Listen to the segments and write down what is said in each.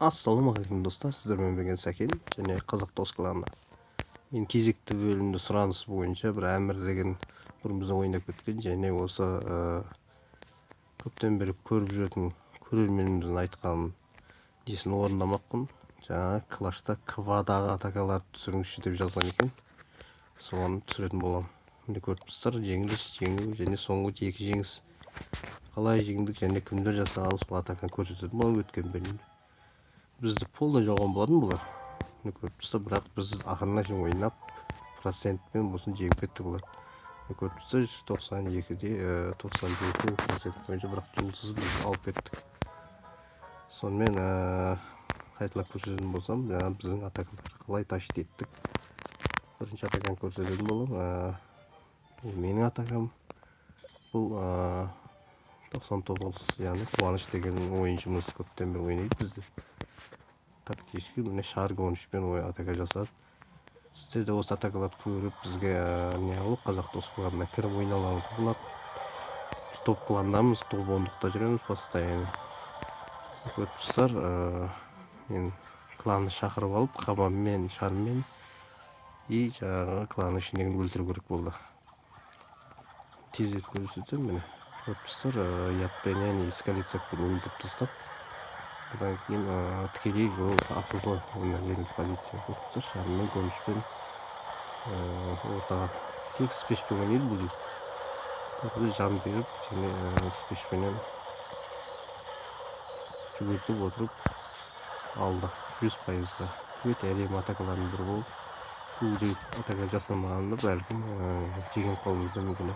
Ассалаумағалейкум достар, сіздермен бірге Сәкен және Қазақ Дос кланы. Мен кезекті бөлімді сұраныс бойынша бір әмір деген бұрын ойнап кеткен және осы көптен бері көріп жүретін көрерменіміздің айтқан несін орындамақпын. Жаңа клашта квадағы атакаларды түсіріңізші деп жазған екен. Соған түсіретін боламын. Міне көріп тұрсыздар, жеңіліс, жеңу және соңғы екі жеңіс қалай жеңдік және кімдер жасаған сол атаканы көрсететін боламын өткен бөлімде. Бізді полный жауған болатын бұлар. Көріп тұрса, бірақ біз ақырына шейін ойнап процентпен болсын жеңіп кеттік олар. Көріп тұрса, 92-де 97% бойынша бірақ жұлдызсыз біз алып кеттік. Сонымен қайталап көрсететін болсам, біздің атакалар қалай ташит еттік. Бірінші атаканы көрсететін боламын. Бұл менің атакам. Бұл 99, яғни Қуаныш деген ойыншымыз көптен бері ойнайды бізде. Тактически міне шар гонышпен атака жасады. Сіздер де осы атакаларды көріп бізге не алып Қазақ Дос кланына кіріп ойналауыңыз болады. Топ кландамыз, топ 10-лықта жүреміз постоянно. Көріп тұрсыздар, мен кланды шақырып алып қабаммен, шармен и жаңағы кланы ішіндегін өлтіру керек болды. Тез көрсетемін міне. Көріп тұрсыздар, ятпенен эскалицияпен өлтіріп тастап. Одан кейін тікелей жол ақылға ойнаған позиция. Көріп тұрсыздар, шармен, гонышпен ортаға тек спешпен ойнайды бұл жер. Көріп жан беріп және спешпенен жүгіртіп отырып алды 100%-ға. Өте әлем атакалардың бірі болды. Бұл жігіт атака жасамағанда бәлкім жеген қолымызда мүмкін.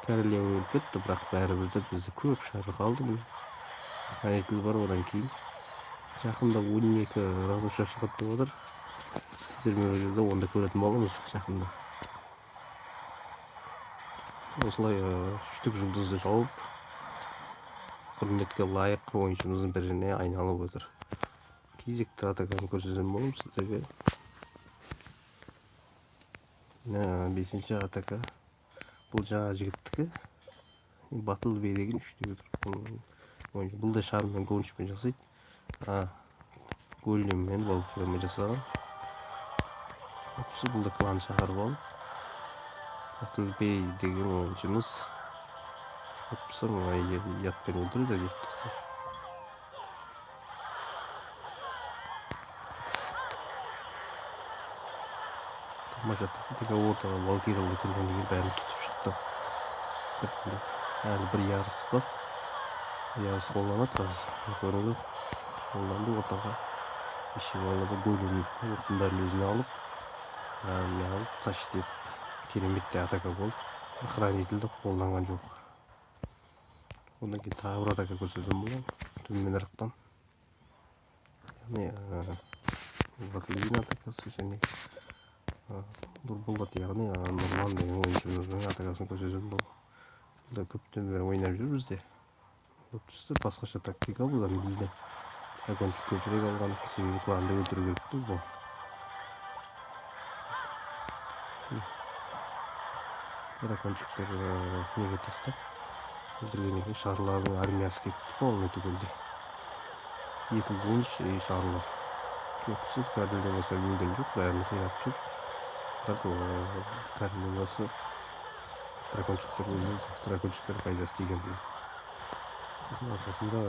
Королева өліп кетті, бірақ бәрібір де бізді көп шары қалды. Хранитель бар, одан кейін жақында 12 разруша шығады деп отыр. Сіздермен ол жерде онда көретін боламыз жақында. Осылай үштік жұлдызды жауып, құрметке лайық ойыншымыздың біріне айналып отыр. Кезекті атаканы көрсететін боламын сіздерге. 5-ші атака. Бұл жаңа жігіттікі. Батыл бей деген үштігі тұр. Бұл да шармен гонышпен жасайды. Големмен валкириямен жасаған. Бұл да клан шақырып алып. Батыл бей деген ойыншымыз. Ятпен өлтірді деп тұрсыз. Тамаша тактика ортаға валкириялы кірген деген бәрін тұтып шықты. Әлі бір ярыс бар. Ярыс қолданады қазір. Көріңіз, қолданды ортаға. Ешевалығы голем оқтың бәрін өзіне алып, ташит етіп кереметте атака болды. Хранительді қолданған жоқ. Одан кейін тағы бір атака көрсететін боламын. Төмен ырықтан. Яғни батылбейдің атакасы және Нұрболат, яғни Нұрлан деген ойыншымыздың атакасын көрсететін боламын. Бұл да көптен бері ойнап жүр бізде. Басқаша тактика бұл да білді. Дракончик көбірек алған, себебі кланды өлтіру керек болды. Дракончиктер неге тастап өлтіргеннен кейін шарлардың армиясы кетті полный түгелде. 2 гоныш шарлар. Көпсіз королевасы өлген жоқ, бәрін қирап жүр. Бірақ королевасы дракончиктер өлген жоқ, дракончиктер пайдасы тиген болды. Осының арқасында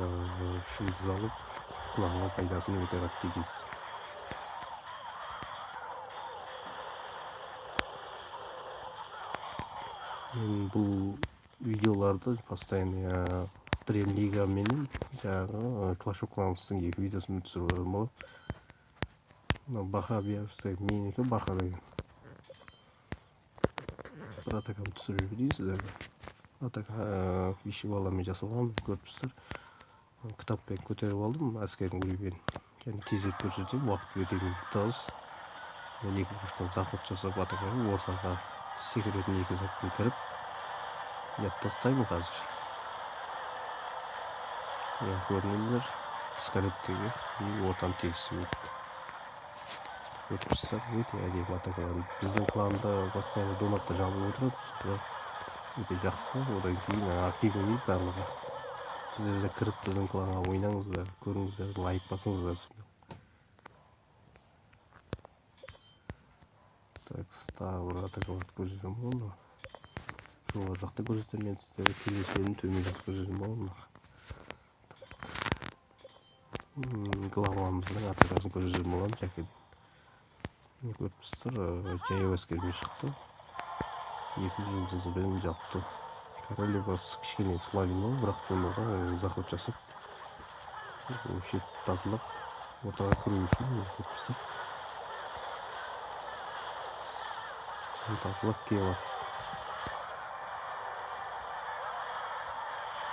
жұлдыз алып, кланға пайдасын өте қатты тигізді. Мен бұл видеоларды постоянно Древлига менен жаңағы Clash of Clans'тың 2 видеосын түсіріп отырмын болады. Баха берсе, менікі Баха деген. Бір атаканы түсіріп жіберейін сіздерге. Атака вишиваламен жасалған, көріп тұрсыздар. Кітаппен көтеріп алдым, әскердің үрейбен. Және тезірек көрсетіп, уақыт өте тығыз. Мен 2 бұрыштан заход жасап атаканы ортаға секіретін 2 затпен кіріп, ят тастаймын қазір. Көрініңіздер, скалеттегі ортаны тегісіп өтті. Көріп тұрсыздар, өте әдемі атакалар. Біздің кланда постоянно донатта жабылып отырады. Өте жақсы, одан кейін актив ойнайды барлығы. сіздер де кіріп біздің кланға ойнаңыздар, көріңіздер, лайк басыңыздар. Так, тағы бір атакаларды көрсетем болды. Жоғары жақта көрсетем, мен сіздерге келесілерін төмен жақта көрсетем болды. Главамыздың атакасын көрсетем болады, жәкеден. Көріп тұрсыздар, жаяу әскермен шықты. 200 жұлдызбен жапты. Королевасы кішкене слабин ғой, бірақ сонда захват жасап, шет тазалап, ортаға кіру үшін көріп тұрсыздар. Тазалап келіп жатыр.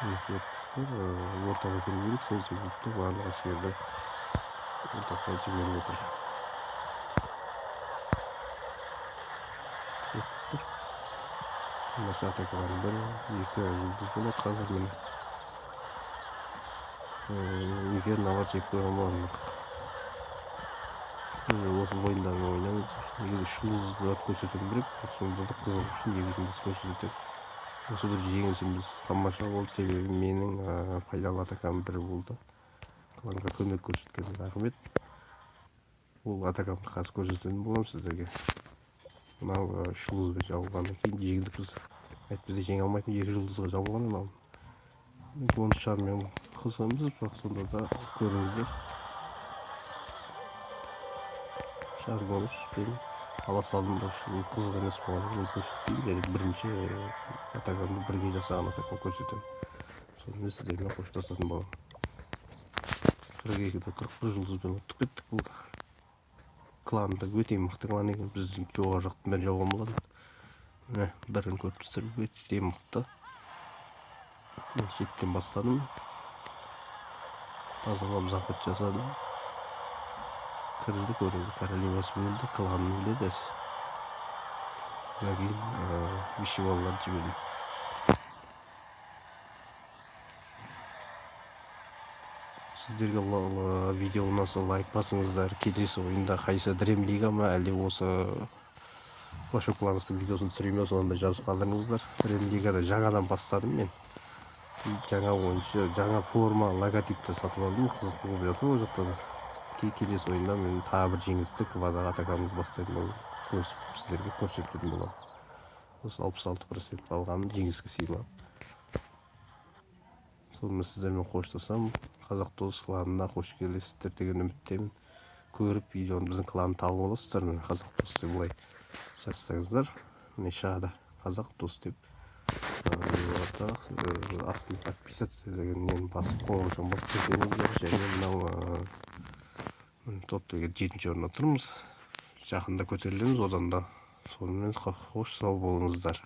Көріп тұрсыздар, ортаға кіру керек, сол себепті барлық әскерді ортаға жіберіп отыр. Наша атакалардың бірі 2 жұлдыз болады қазір міне. Инферналар жеп қойған болғандық. Осы ойындармен ойнаңыз. Негізі жұлдыздар көрсетуім керек, сонда қызық үшін 2 жұлдыз көрсетем. Осы бір жеңісіміз тамаша болды, себебі менің пайдалы атакам бірі болды. Кланға көмек көрсеткеніне рахмет. Ол атакамды қазір көрсететін боламын сіздерге. Мынау жұлдызбен жабылғаннан кейін жеңдік біз. Бізде жеңе алмайтын 2 жұлдызға жабылған мынау. 10 шармен қосамыз, бірақ сонда да көріңіздер. Шар 13-пен ала салдым, қызық емес болғанын көрсетпеймін. Және бірінші атакамды бірге жасаған атакам көрсетемін. Сонымен сіздермен қоштасатын боламын. 42-де 41 жұлдызбен ұттық кеттік. Бұл кланды өте мықты клан екен. Біздің жоғары жақтың бәрін жауған болады. Бірін көріп тұрсыздар, өте мықты. Мен шеттен бастадым. Тазалап захват жасадым. Кірді, көріңіз, королевасы өлді, кланын өледі. Одан кейін вишиваларды жібердім. Сіздерге видео ұнаса лайк басыңыздар. Келесі ойында қайсы Дрем Лига ма, әлде осы Clash of Clans'тың видеосын түсіремін, сонда жазып қалдырыңыздар. Дрем Лигада жаңадан бастадым мен. Жаңа ойыншы, жаңа форма, логотипті сатып алдым. Қызық болып жатыр ол жақта да. Келесі ойында мен тағы бір жеңісті квадаға атакамыз бастайтын боламын. Сіздерге көрсететін боламын. Осы 66% алғанын жеңіске сыйлап. Сонымен сіздермен қоштасам, қазақ дос кланына қош келесіздер деген үміттемін. Көріп видеоны біздің кланды тауып аласыздар, міне қазақ дос деп былай жазсаңыздар, міне шығады қазақ дос деп. Астына подписаться дегеннен басып қойғанша басып кетеміздер. Және мынау топтағы 7-ші орында тұрмыз. Жақында көтерілеміз одан да. Сонымен қош сау болыңыздар.